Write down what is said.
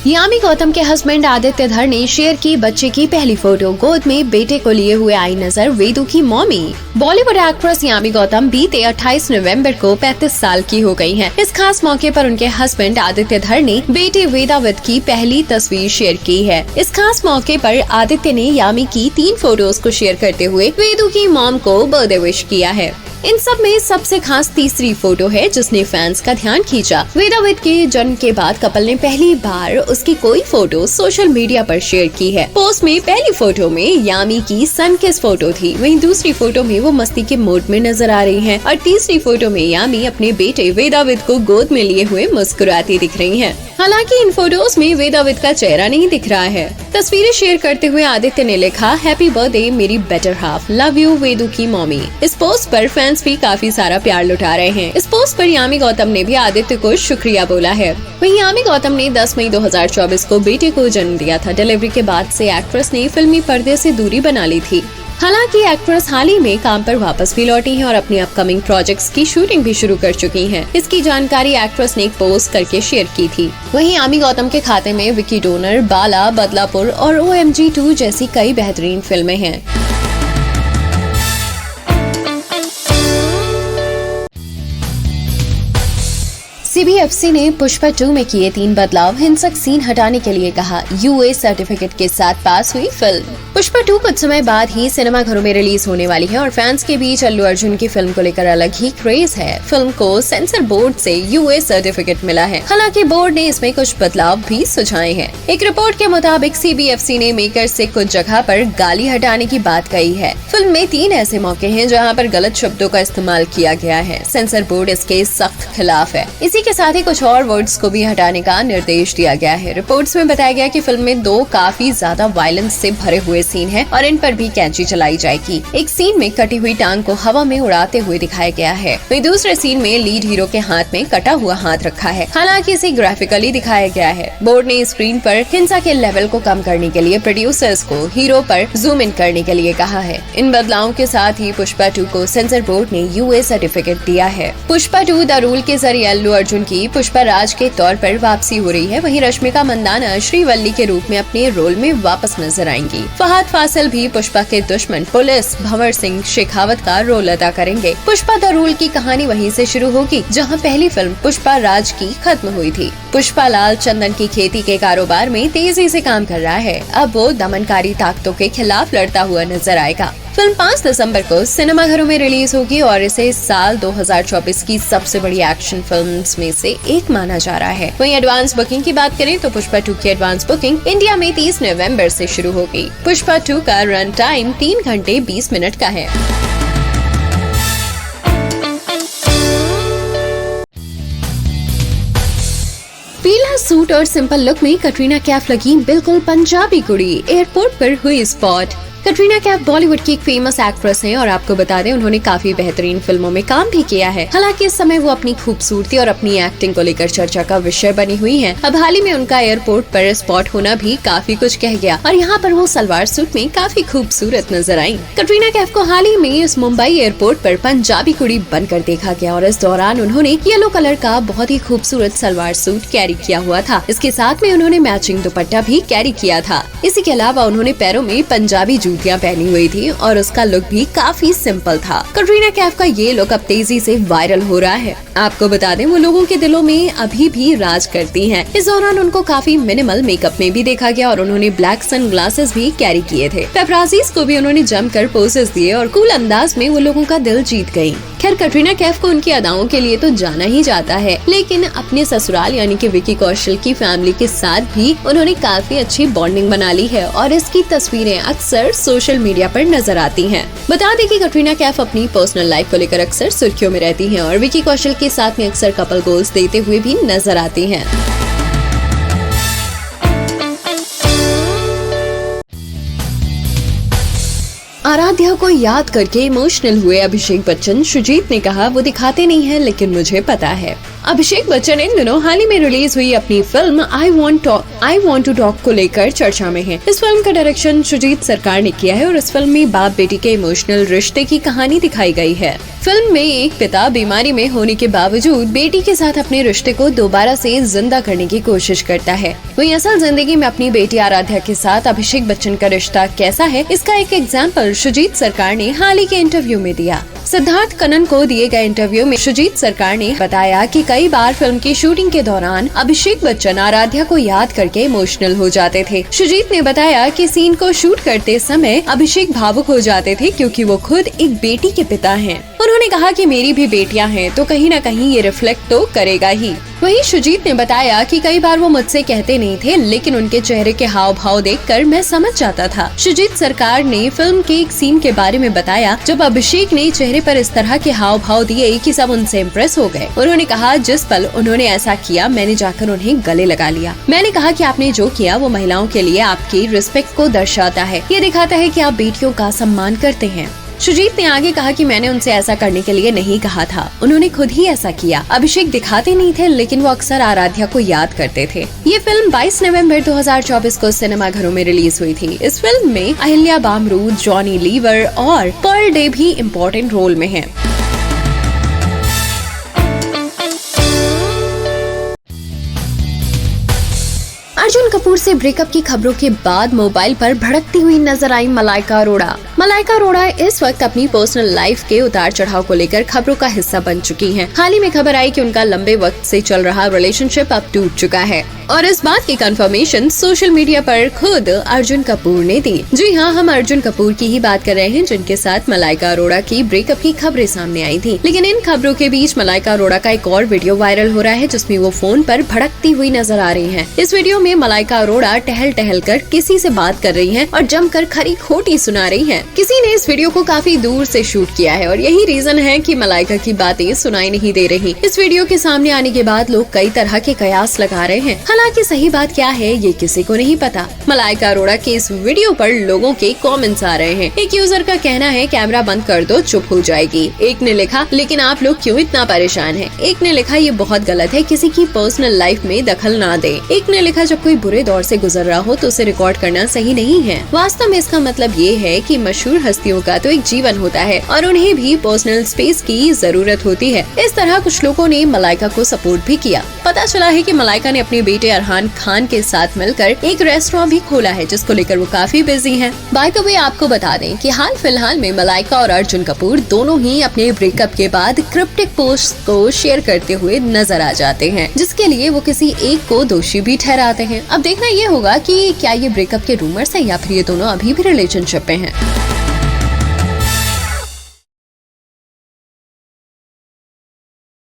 यामी गौतम के हस्बैंड आदित्य धर ने शेयर की बच्चे की पहली फोटो। गोद में बेटे को लिए हुए आई नजर वेदू की मॉमी। बॉलीवुड एक्ट्रेस यामी गौतम बीते 28 नवंबर को 35 साल की हो गई हैं। इस खास मौके पर उनके हस्बैंड आदित्य धर ने बेटे वेदाविद की पहली तस्वीर शेयर की है। इस खास मौके पर आदित्य ने यामी की 3 फोटोज को शेयर करते हुए वेदू की मॉम को बर्थडे विश किया है। इन सब में सबसे खास तीसरी फोटो है जिसने फैंस का ध्यान खींचा। वेदाविद के जन्म के बाद कपल ने पहली बार उसकी कोई फोटो सोशल मीडिया पर शेयर की है। पोस्ट में पहली फोटो में यामी की सन किस फोटो थी, वहीं दूसरी फोटो में वो मस्ती के मूड में नजर आ रही हैं और तीसरी फोटो में यामी अपने बेटे वेदाविद को गोद में लिए हुए मुस्कुराती दिख रही हैं। हालांकि इन फोटोज में वेदाविद का चेहरा नहीं दिख रहा है। तस्वीरें शेयर करते हुए आदित्य ने लिखा, हैप्पी बर्थडे मेरी better half, love you Vedu की मॉमी। इस पोस्ट पर फैंस भी काफी सारा प्यार लुटा रहे हैं। इस पोस्ट पर यामी गौतम ने भी आदित्य को शुक्रिया बोला है। वहीं यामी गौतम ने 10 मई 2024 को बेटे को जन्म दिया था। डिलीवरी के बाद से एक्ट्रेस ने फिल्मी पर्दे से दूरी बना ली थी। हालांकि एक्ट्रेस हाल ही में काम पर वापस भी लौटी हैं और अपनी अपकमिंग प्रोजेक्ट्स की शूटिंग भी शुरू कर चुकी हैं। इसकी जानकारी एक्ट्रेस ने एक पोस्ट करके शेयर की थी। वहीं यामी गौतम के खाते में विकी डोनर, बाला, बदलापुर और OMG 2 जैसी कई बेहतरीन फिल्में हैं। CBFC ने पुष्पा 2 में किए 3 बदलाव। हिंसक सीन हटाने के लिए कहा। UA सर्टिफिकेट के साथ पास हुई फिल्म। पुष्पा 2 कुछ समय बाद ही सिनेमा घरों में रिलीज होने वाली है और फैंस के बीच अल्लू अर्जुन की फिल्म को लेकर अलग ही क्रेज है। फिल्म को सेंसर बोर्ड से UA सर्टिफिकेट मिला है। हालांकि बोर्ड ने इसमें कुछ बदलाव भी सुझाए हैं। एक रिपोर्ट के मुताबिक CBFC ने मेकर से कुछ जगह पर गाली हटाने की बात कही है। फिल्म में 3 ऐसे मौके हैं जहाँ पर गलत शब्दों का इस्तेमाल किया गया है। सेंसर बोर्ड इसके सख्त खिलाफ है। इसी के साथ ही कुछ और वर्ड्स को भी हटाने का निर्देश दिया गया है। रिपोर्ट्स में बताया गया कि फिल्म में 2 काफी ज्यादा वायलेंस से भरे हुए सीन हैं और इन पर भी कैंची चलाई जाएगी। एक सीन में कटी हुई टांग को हवा में उड़ाते हुए दिखाया गया है। वहीं दूसरे सीन में लीड हीरो के हाथ में कटा हुआ हाथ रखा है। हालांकि इसे ग्राफिकली दिखाया गया है। बोर्ड ने स्क्रीन पर हिंसा के लेवल को कम करने के लिए प्रोड्यूसर्स को हीरो पर जूम इन करने के लिए कहा है। इन बदलावों के साथ ही पुष्पा 2 को सेंसर बोर्ड ने UA सर्टिफिकेट दिया है। पुष्पा 2 द रूल के जरिए अल्लू अर्जुन की पुष्पा राज के तौर पर वापसी हो रही है। वहीं रश्मिका मंदाना श्रीवल्ली के रूप में अपने रोल में वापस नजर आएंगी। फहद फासिल भी पुष्पा के दुश्मन पुलिस भंवर सिंह शेखावत का रोल अदा करेंगे। पुष्पा द रूल की कहानी वहीं से शुरू होगी जहां पहली फिल्म पुष्पा राज की खत्म हुई थी। पुष्पा लाल चंदन की खेती के कारोबार में तेजी से काम कर रहा है। अब वो दमनकारी ताकतों के खिलाफ लड़ता हुआ नजर आएगा। फिल्म 5 दिसंबर को सिनेमाघरों में रिलीज होगी और इसे साल 2024 की सबसे बड़ी एक्शन फिल्म्स में से एक माना जा रहा है। वहीं एडवांस बुकिंग की बात करें तो पुष्पा 2 की एडवांस बुकिंग इंडिया में 30 नवंबर से शुरू होगी। पुष्पा 2 का रन टाइम 3 घंटे 20 मिनट का है। पीला सूट और सिंपल लुक में कटरीना कैफ लगी बिल्कुल पंजाबी कुड़ी। एयरपोर्ट पर हुई स्पॉट। कटरीना कैफ बॉलीवुड की एक फेमस एक्ट्रेस हैं और आपको बता दें उन्होंने काफी बेहतरीन फिल्मों में काम भी किया है। हालांकि इस समय वो अपनी खूबसूरती और अपनी एक्टिंग को लेकर चर्चा का विषय बनी हुई हैं। अब हाल ही में उनका एयरपोर्ट पर स्पॉट होना भी काफी कुछ कह गया और यहाँ पर वो सलवार सूट में काफी खूबसूरत नजर आई। कटरीना कैफ को हाल ही में इस मुंबई एयरपोर्ट पर पंजाबी कुड़ी बनकर देखा गया और इस दौरान उन्होंने येलो कलर का बहुत ही खूबसूरत सलवार सूट कैरी किया हुआ था। इसके साथ में उन्होंने मैचिंग दुपट्टा भी कैरी किया था। इसी के अलावा उन्होंने पैरों में पंजाबी जूतियां पहनी हुई थी और उसका लुक भी काफी सिंपल था। कटरीना कैफ का ये लुक अब तेजी से वायरल हो रहा है। आपको बता दें वो लोगों के दिलों में अभी भी राज करती हैं। इस दौरान उनको काफी मिनिमल मेकअप में भी देखा गया और उन्होंने ब्लैक सन ग्लासेस भी कैरी किए थे। पेपराजीज को भी उन्होंने जमकर पोसेस दिए और कूल अंदाज में वो लोगों का दिल जीत गयी। खैर कटरीना कैफ को उनकी अदाओं के लिए तो जाना ही जाता है, लेकिन अपने ससुराल यानी कि विकी कौशल की फैमिली के साथ भी उन्होंने काफी अच्छी बॉन्डिंग बना ली है और इसकी तस्वीरें अक्सर सोशल मीडिया पर नजर आती हैं। बता दें कि कटरीना कैफ अपनी पर्सनल लाइफ को लेकर अक्सर सुर्खियों में रहती हैं और विकी कौशल के साथ में अक्सर कपल गोल्स देते हुए भी नजर आती हैं। आराध्या को याद करके इमोशनल हुए अभिषेक बच्चन। सुजीत ने कहा वो दिखाते नहीं है लेकिन मुझे पता है। अभिषेक बच्चन इन दिनों हाल ही में रिलीज हुई अपनी film I want I want to talk को लेकर चर्चा में है। इस फिल्म का डायरेक्शन सुजीत सरकार ने किया है और इस फिल्म में बाप बेटी के इमोशनल रिश्ते की कहानी दिखाई गई है। फिल्म में एक पिता बीमारी में होने के बावजूद बेटी के साथ अपने रिश्ते को दोबारा से जिंदा करने की कोशिश करता है। वहीं असल जिंदगी में अपनी बेटी आराध्या के साथ अभिषेक बच्चन का रिश्ता कैसा है, इसका एक एग्जाम्पल सुजीत सरकार ने हाल ही के इंटरव्यू में दिया। सिद्धार्थ कनन को दिए गए इंटरव्यू में सुजीत सरकार ने बताया कि कई बार फिल्म की शूटिंग के दौरान अभिषेक बच्चन आराध्या को याद करके इमोशनल हो जाते थे। सुजीत ने बताया कि सीन को शूट करते समय अभिषेक भावुक हो जाते थे क्योंकि वो खुद एक बेटी के पिता हैं। उन्होंने कहा कि मेरी भी बेटियां हैं तो कहीं न कहीं ये रिफ्लेक्ट तो करेगा ही। वहीं सुजीत ने बताया कि कई बार वो मुझसे कहते नहीं थे, लेकिन उनके चेहरे के हाव भाव देखकर मैं समझ जाता था। सुजीत सरकार ने फिल्म के एक सीन के बारे में बताया जब अभिषेक ने चेहरे पर इस तरह के हाव भाव दिए कि सब उनसे इम्प्रेस हो गए। उन्होंने कहा, जिस पल उन्होंने ऐसा किया मैंने जाकर उन्हें गले लगा लिया। मैंने कहा कि आपने जो किया वो महिलाओं के लिए आपकी रिस्पेक्ट को दर्शाता है, ये दिखाता है कि आप बेटियों का सम्मान करते हैं। सुजीत ने आगे कहा कि मैंने उनसे ऐसा करने के लिए नहीं कहा था, उन्होंने खुद ही ऐसा किया। अभिषेक दिखाते नहीं थे लेकिन वो अक्सर आराध्या को याद करते थे। ये फिल्म 22 नवंबर 2024 को सिनेमाघरों में रिलीज हुई थी। इस फिल्म में अहिल्या बामरू, जॉनी लीवर और पर्ल डे भी इम्पोर्टेंट रोल में हैं। अर्जुन कपूर से ब्रेकअप की खबरों के बाद मोबाइल पर भड़कती हुई नजर आई मलाइका अरोड़ा। मलाइका अरोड़ा इस वक्त अपनी पर्सनल लाइफ के उतार चढ़ाव को लेकर खबरों का हिस्सा बन चुकी हैं। हाल ही में खबर आई कि उनका लंबे वक्त से चल रहा रिलेशनशिप अब टूट चुका है और इस बात की कंफर्मेशन सोशल मीडिया पर खुद अर्जुन कपूर ने दी। जी हाँ, हम अर्जुन कपूर की ही बात कर रहे हैं जिनके साथ मलाइका अरोड़ा की ब्रेकअप की खबरें सामने आई थी। लेकिन इन खबरों के बीच मलाइका अरोड़ा का एक और वीडियो वायरल हो रहा है जिसमें वो फोन पर भड़कती हुई नजर आ रही हैं। इस वीडियो में मलाइका अरोड़ा टहल टहल कर किसी से बात कर रही हैं और जमकर खरी खोटी सुना रही हैं। किसी ने इस वीडियो को काफी दूर से शूट किया है और यही रीजन है कि मलाइका की बातें सुनाई नहीं दे रही। इस वीडियो के सामने आने के बाद लोग कई तरह के कयास लगा रहे हैं। हालांकि सही बात क्या है ये किसी को नहीं पता। मलाइका अरोड़ा के इस वीडियो पर लोगों के कमेंट्स आ रहे हैं। एक यूजर का कहना है कैमरा बंद कर दो, चुप हो जाएगी। एक ने लिखा, लेकिन आप लोग क्यों इतना परेशान हैं? एक ने लिखा, ये बहुत गलत है, किसी की पर्सनल लाइफ में दखल ना दे। एक ने लिखा, जब कोई बुरे दौर से गुजर रहा हो तो उसे रिकॉर्ड करना सही नहीं है। वास्तव में इसका मतलब ये है कि मशहूर हस्तियों का तो एक जीवन होता है और उन्हें भी पर्सनल स्पेस की जरूरत होती है। इस तरह कुछ लोगों ने मलाइका को सपोर्ट भी किया। पता चला है कि मलाइका ने अपने बेटे अरहान खान के साथ मिलकर एक रेस्टोरेंट भी खोला है जिसको लेकर वो काफी बिजी हैं। बाय द वे आपको बता दें कि हाल फिलहाल में मलाइका और अर्जुन कपूर दोनों ही अपने ब्रेकअप के बाद क्रिप्टिक पोस्ट को शेयर करते हुए नजर आ जाते हैं, जिसके लिए वो किसी एक को दोषी भी ठहराते हैं। अब देखना ये होगा कि क्या ये ब्रेकअप के रूमर्स हैं या फिर ये दोनों अभी भी रिलेशनशिप में हैं।